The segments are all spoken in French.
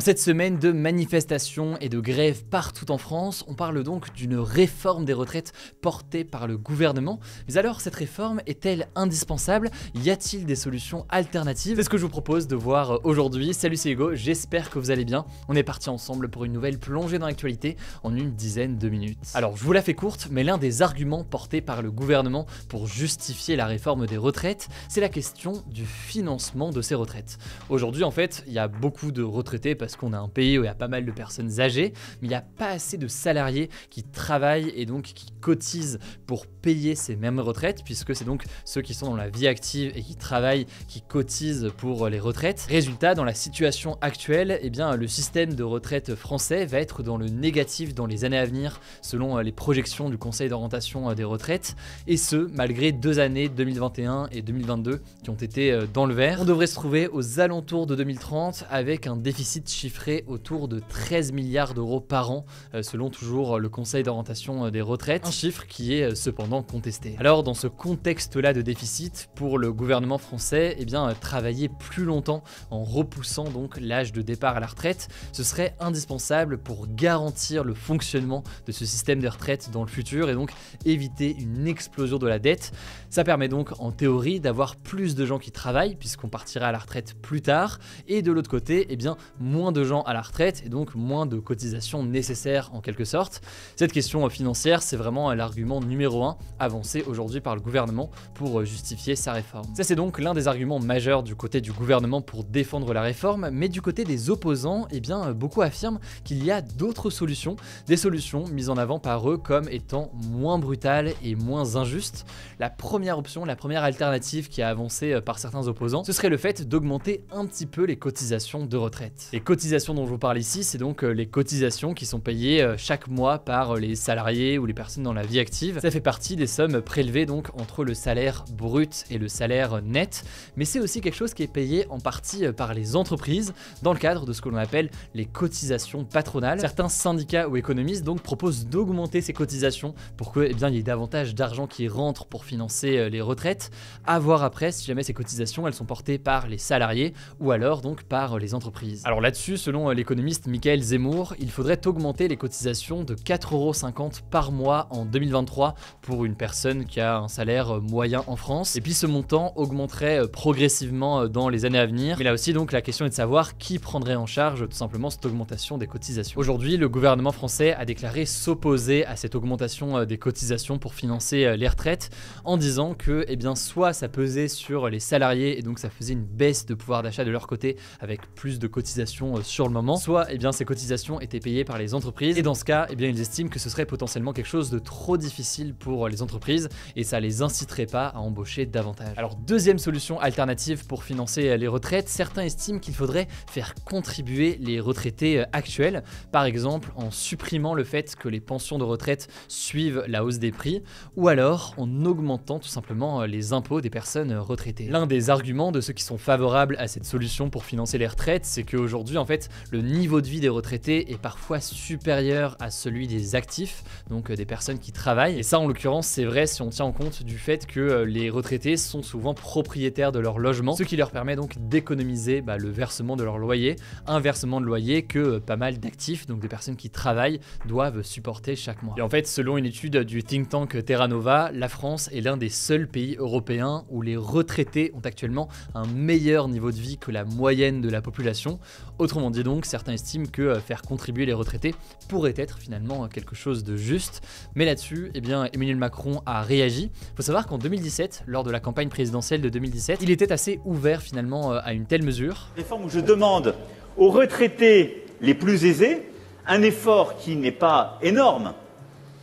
En cette semaine de manifestations et de grèves partout en France, on parle donc d'une réforme des retraites portée par le gouvernement. Mais alors, cette réforme est-elle indispensable? Y a-t-il des solutions alternatives? C'est ce que je vous propose de voir aujourd'hui. Salut, c'est Hugo, j'espère que vous allez bien. On est parti ensemble pour une nouvelle plongée dans l'actualité en une dizaine de minutes. Alors, je vous la fais courte, mais l'un des arguments portés par le gouvernement pour justifier la réforme des retraites, c'est la question du financement de ces retraites. Aujourd'hui, en fait, il y a beaucoup de retraités parce qu'on a un pays où il y a pas mal de personnes âgées, mais il n'y a pas assez de salariés qui travaillent et donc qui cotisent pour payer ces mêmes retraites, puisque c'est donc ceux qui sont dans la vie active et qui travaillent qui cotisent pour les retraites. Résultat, dans la situation actuelle, eh bien, le système de retraite français va être dans le négatif dans les années à venir, selon les projections du Conseil d'orientation des retraites, et ce, malgré 2 années, 2021 et 2022, qui ont été dans le vert. On devrait se trouver aux alentours de 2030 avec un déficit chiffré autour de 13 milliards d'euros par an, selon toujours le Conseil d'orientation des retraites, un chiffre qui est cependant contesté. Alors, dans ce contexte-là de déficit, pour le gouvernement français, eh bien, travailler plus longtemps en repoussant donc l'âge de départ à la retraite, ce serait indispensable pour garantir le fonctionnement de ce système de retraite dans le futur et donc éviter une explosion de la dette. Ça permet donc en théorie d'avoir plus de gens qui travaillent puisqu'on partira à la retraite plus tard, et de l'autre côté, eh bien, moins de gens à la retraite et donc moins de cotisations nécessaires en quelque sorte. Cette question financière, c'est vraiment l'argument numéro 1 avancé aujourd'hui par le gouvernement pour justifier sa réforme. Ça, c'est donc l'un des arguments majeurs du côté du gouvernement pour défendre la réforme, mais du côté des opposants, eh bien, beaucoup affirment qu'il y a d'autres solutions, des solutions mises en avant par eux comme étant moins brutales et moins injustes. La première option, la première alternative qui a avancé par certains opposants, ce serait le fait d'augmenter un petit peu les cotisations de retraite. Les cotisations dont je vous parle ici, c'est donc les cotisations qui sont payées chaque mois par les salariés ou les personnes dans la vie active. Ça fait partie des sommes prélevées donc entre le salaire brut et le salaire net, mais c'est aussi quelque chose qui est payé en partie par les entreprises dans le cadre de ce que l'on appelle les cotisations patronales. Certains syndicats ou économistes donc proposent d'augmenter ces cotisations pour que, eh bien, il y ait davantage d'argent qui rentre pour financer les retraites, à voir après si jamais ces cotisations elles sont portées par les salariés ou alors donc par les entreprises. Alors là-dessus, selon l'économiste Michael Zemmour, il faudrait augmenter les cotisations de 4,50 € par mois en 2023 pour une personne qui a un salaire moyen en France, et puis ce montant augmenterait progressivement dans les années à venir. Mais là aussi donc la question est de savoir qui prendrait en charge tout simplement cette augmentation des cotisations. Aujourd'hui, le gouvernement français a déclaré s'opposer à cette augmentation des cotisations pour financer les retraites en disant que, eh bien, soit ça pesait sur les salariés et donc ça faisait une baisse de pouvoir d'achat de leur côté avec plus de cotisations sur le moment, soit, eh bien, ces cotisations étaient payées par les entreprises, et dans ce cas, eh bien, ils estiment que ce serait potentiellement quelque chose de trop difficile pour les entreprises et ça les inciterait pas à embaucher davantage. Alors, deuxième solution alternative pour financer les retraites, certains estiment qu'il faudrait faire contribuer les retraités actuels, par exemple en supprimant le fait que les pensions de retraite suivent la hausse des prix, ou alors en augmentant tout simplement les impôts des personnes retraitées. L'un des arguments de ceux qui sont favorables à cette solution pour financer les retraites, c'est qu'aujourd'hui, en fait, le niveau de vie des retraités est parfois supérieur à celui des actifs, donc des personnes qui travaillent. Et ça, en l'occurrence, c'est vrai si on tient en compte du fait que les retraités sont souvent propriétaires de leur logement, ce qui leur permet donc d'économiser le versement de leur loyer, un versement de loyer que pas mal d'actifs, donc des personnes qui travaillent, doivent supporter chaque mois. Et en fait, selon une étude du think tank Terra Nova, la France est l'un des seuls pays européens où les retraités ont actuellement un meilleur niveau de vie que la moyenne de la population. Autrement dit donc, certains estiment que faire contribuer les retraités pourrait être finalement quelque chose de juste. Mais là-dessus, eh bien, Emmanuel Macron a réagi. Il faut savoir qu'en 2017, lors de la campagne présidentielle de 2017, il était assez ouvert finalement à une telle mesure. Réforme où je demande aux retraités les plus aisés un effort qui n'est pas énorme,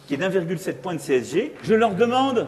qui est d'1,7 point de CSG. Je leur demande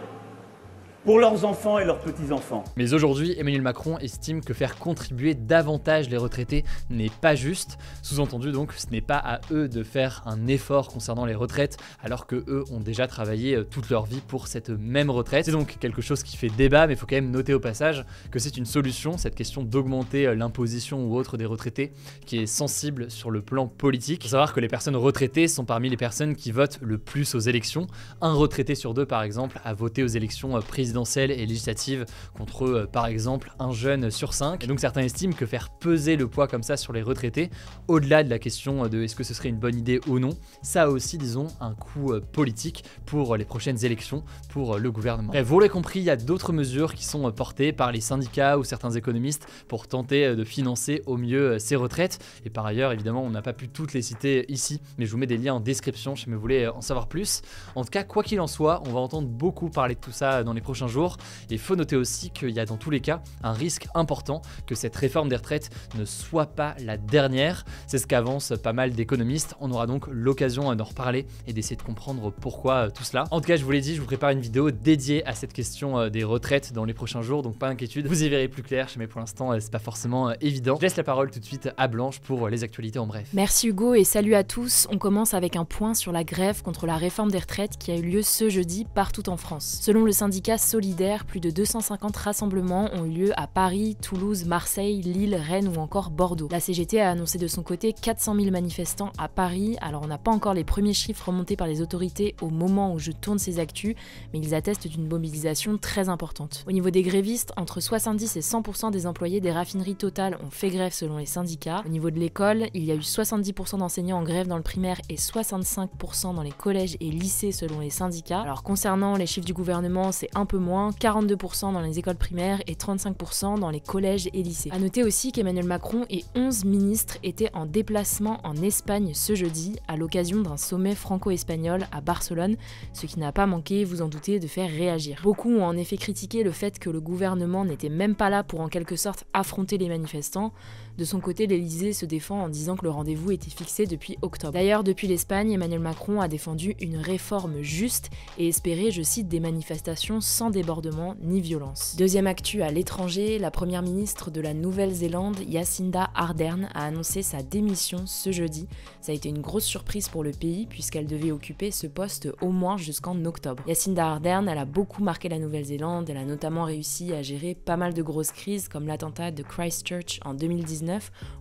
pour leurs enfants et leurs petits-enfants. Mais aujourd'hui, Emmanuel Macron estime que faire contribuer davantage les retraités n'est pas juste. Sous-entendu donc, ce n'est pas à eux de faire un effort concernant les retraites, alors que eux ont déjà travaillé toute leur vie pour cette même retraite. C'est donc quelque chose qui fait débat, mais il faut quand même noter au passage que c'est une solution, cette question d'augmenter l'imposition ou autre des retraités, qui est sensible sur le plan politique. Il faut savoir que les personnes retraitées sont parmi les personnes qui votent le plus aux élections. Un retraité sur deux, par exemple, a voté aux élections présidentielles présidentielles et législatives contre par exemple un jeune sur 5. Et donc certains estiment que faire peser le poids comme ça sur les retraités, au-delà de la question de est-ce que ce serait une bonne idée ou non, ça a aussi disons un coût politique pour les prochaines élections pour le gouvernement. Bref, vous l'avez compris, il y a d'autres mesures qui sont portées par les syndicats ou certains économistes pour tenter de financer au mieux ces retraites. Et par ailleurs, évidemment, on n'a pas pu toutes les citer ici, mais je vous mets des liens en description si vous voulez en savoir plus. En tout cas, quoi qu'il en soit, on va entendre beaucoup parler de tout ça dans les prochains jours. Et il faut noter aussi qu'il y a dans tous les cas un risque important que cette réforme des retraites ne soit pas la dernière. C'est ce qu'avancent pas mal d'économistes. On aura donc l'occasion d'en reparler et d'essayer de comprendre pourquoi tout cela. En tout cas, je vous l'ai dit, je vous prépare une vidéo dédiée à cette question des retraites dans les prochains jours, donc pas d'inquiétude, vous y verrez plus clair, mais pour l'instant c'est pas forcément évident. Je laisse la parole tout de suite à Blanche pour les actualités en bref. Merci Hugo et salut à tous. On commence avec un point sur la grève contre la réforme des retraites qui a eu lieu ce jeudi partout en France. Selon le syndicat Solidaire, plus de 250 rassemblements ont eu lieu à Paris, Toulouse, Marseille, Lille, Rennes ou encore Bordeaux. La CGT a annoncé de son côté 400 000 manifestants à Paris. Alors on n'a pas encore les premiers chiffres remontés par les autorités au moment où je tourne ces actus, mais ils attestent d'une mobilisation très importante. Au niveau des grévistes, entre 70 et 100% des employés des raffineries Total ont fait grève selon les syndicats. Au niveau de l'école, il y a eu 70% d'enseignants en grève dans le primaire et 65% dans les collèges et lycées selon les syndicats. Alors concernant les chiffres du gouvernement, c'est un peu moins, 42% dans les écoles primaires et 35% dans les collèges et lycées. A noter aussi qu'Emmanuel Macron et 11 ministres étaient en déplacement en Espagne ce jeudi à l'occasion d'un sommet franco-espagnol à Barcelone, ce qui n'a pas manqué, vous en doutez, de faire réagir. Beaucoup ont en effet critiqué le fait que le gouvernement n'était même pas là pour en quelque sorte affronter les manifestants. De son côté, l'Elysée se défend en disant que le rendez-vous était fixé depuis octobre. D'ailleurs, depuis l'Espagne, Emmanuel Macron a défendu une réforme juste et espéré, je cite, des manifestations sans débordement ni violence. Deuxième actu à l'étranger, la première ministre de la Nouvelle-Zélande, Jacinda Ardern, a annoncé sa démission ce jeudi. Ça a été une grosse surprise pour le pays puisqu'elle devait occuper ce poste au moins jusqu'en octobre. Jacinda Ardern, elle a beaucoup marqué la Nouvelle-Zélande, elle a notamment réussi à gérer pas mal de grosses crises comme l'attentat de Christchurch en 2019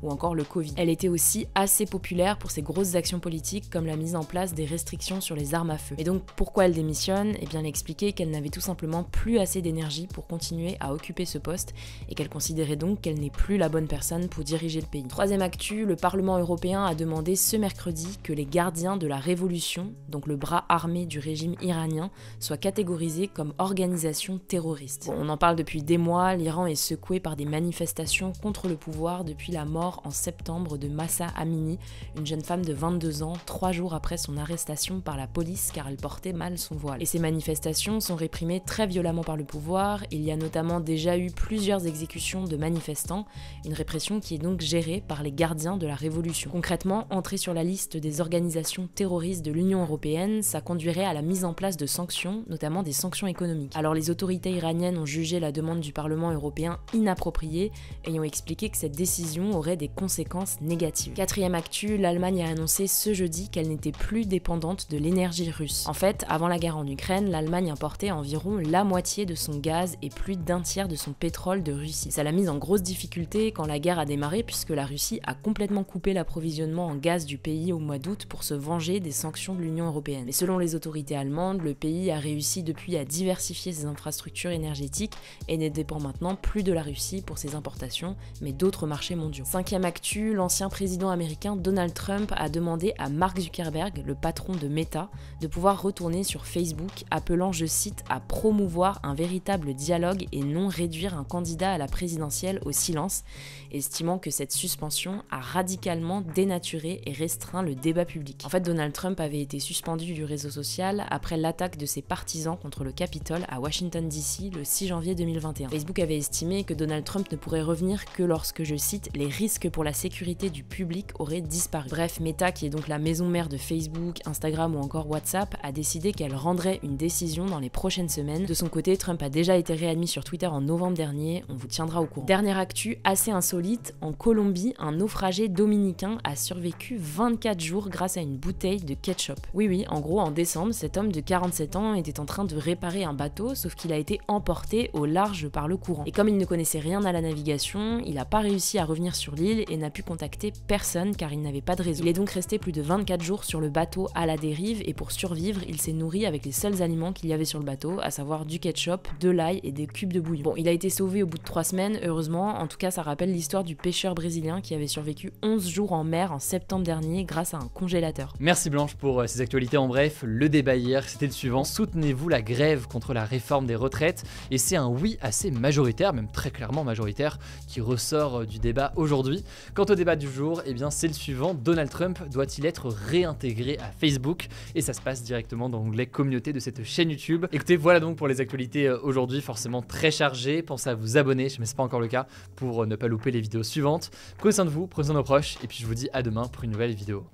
ou encore le Covid. Elle était aussi assez populaire pour ses grosses actions politiques comme la mise en place des restrictions sur les armes à feu. Et donc pourquoi elle démissionne? Eh bien elle expliquait qu'elle n'avait tout simplement plus assez d'énergie pour continuer à occuper ce poste et qu'elle considérait donc qu'elle n'est plus la bonne personne pour diriger le pays. Troisième actu, le Parlement européen a demandé ce mercredi que les gardiens de la révolution, donc le bras armé du régime iranien, soient catégorisés comme organisation terroriste. Bon, on en parle depuis des mois, l'Iran est secoué par des manifestations contre le pouvoir depuis la mort en septembre de Mahsa Amini, une jeune femme de 22 ans, 3 jours après son arrestation par la police car elle portait mal son voile. Et ces manifestations sont réprimées très violemment par le pouvoir, il y a notamment déjà eu plusieurs exécutions de manifestants, une répression qui est donc gérée par les gardiens de la révolution. Concrètement, entrer sur la liste des organisations terroristes de l'Union européenne, ça conduirait à la mise en place de sanctions, notamment des sanctions économiques. Alors les autorités iraniennes ont jugé la demande du Parlement européen inappropriée, ayant expliqué que cette décision aurait des conséquences négatives. Quatrième actu, l'Allemagne a annoncé ce jeudi qu'elle n'était plus dépendante de l'énergie russe. En fait, avant la guerre en Ukraine, l'Allemagne importait environ la moitié de son gaz et plus d'un tiers de son pétrole de Russie. Ça l'a mise en grosse difficulté quand la guerre a démarré puisque la Russie a complètement coupé l'approvisionnement en gaz du pays au mois d'août pour se venger des sanctions de l'Union européenne. Mais selon les autorités allemandes, le pays a réussi depuis à diversifier ses infrastructures énergétiques et ne dépend maintenant plus de la Russie pour ses importations, mais d'autres marchés mondiaux. Cinquième actu, l'ancien président américain Donald Trump a demandé à Mark Zuckerberg, le patron de Meta, de pouvoir retourner sur Facebook, appelant, je cite, à promouvoir un véritable dialogue et non réduire un candidat à la présidentielle au silence, estimant que cette suspension a radicalement dénaturé et restreint le débat public. En fait, Donald Trump avait été suspendu du réseau social après l'attaque de ses partisans contre le Capitole à Washington DC le 6 janvier 2021. Facebook avait estimé que Donald Trump ne pourrait revenir que lorsque, je cite, les risques pour la sécurité du public auraient disparu. Bref, Meta, qui est donc la maison mère de Facebook, Instagram ou encore WhatsApp, a décidé qu'elle rendrait une décision dans les prochaines semaines. De son côté, Trump a déjà été réadmis sur Twitter en novembre dernier, on vous tiendra au courant. Dernière actu assez insolite, en Colombie, un naufragé dominicain a survécu 24 jours grâce à une bouteille de ketchup. Oui, en gros, en décembre, cet homme de 47 ans était en train de réparer un bateau, sauf qu'il a été emporté au large par le courant. Et comme il ne connaissait rien à la navigation, il n'a pas réussi à revenir sur l'île et n'a pu contacter personne car il n'avait pas de réseau. Il est donc resté plus de 24 jours sur le bateau à la dérive et pour survivre, il s'est nourri avec les seuls aliments qu'il y avait sur le bateau, à savoir du ketchup, de l'ail et des cubes de bouillon. Bon, il a été sauvé au bout de 3 semaines, heureusement. En tout cas, ça rappelle l'histoire du pêcheur brésilien qui avait survécu 11 jours en mer en septembre dernier grâce à un congélateur. Merci Blanche pour ces actualités en bref. Le débat hier, c'était le suivant. Soutenez-vous la grève contre la réforme des retraites? Et c'est un oui assez majoritaire, même très clairement majoritaire, qui ressort du débat aujourd'hui. Quant au débat du jour, eh bien c'est le suivant. Donald Trump doit-il être réintégré à Facebook? Et ça se passe directement dans l'onglet communauté de cette chaîne YouTube. Écoutez, voilà donc pour les actualités aujourd'hui, forcément très chargées. Pensez à vous abonner, mais c'est pas encore le cas, pour ne pas louper les vidéos suivantes. Prenez soin de vous, prenez soin de nos proches, et puis je vous dis à demain pour une nouvelle vidéo.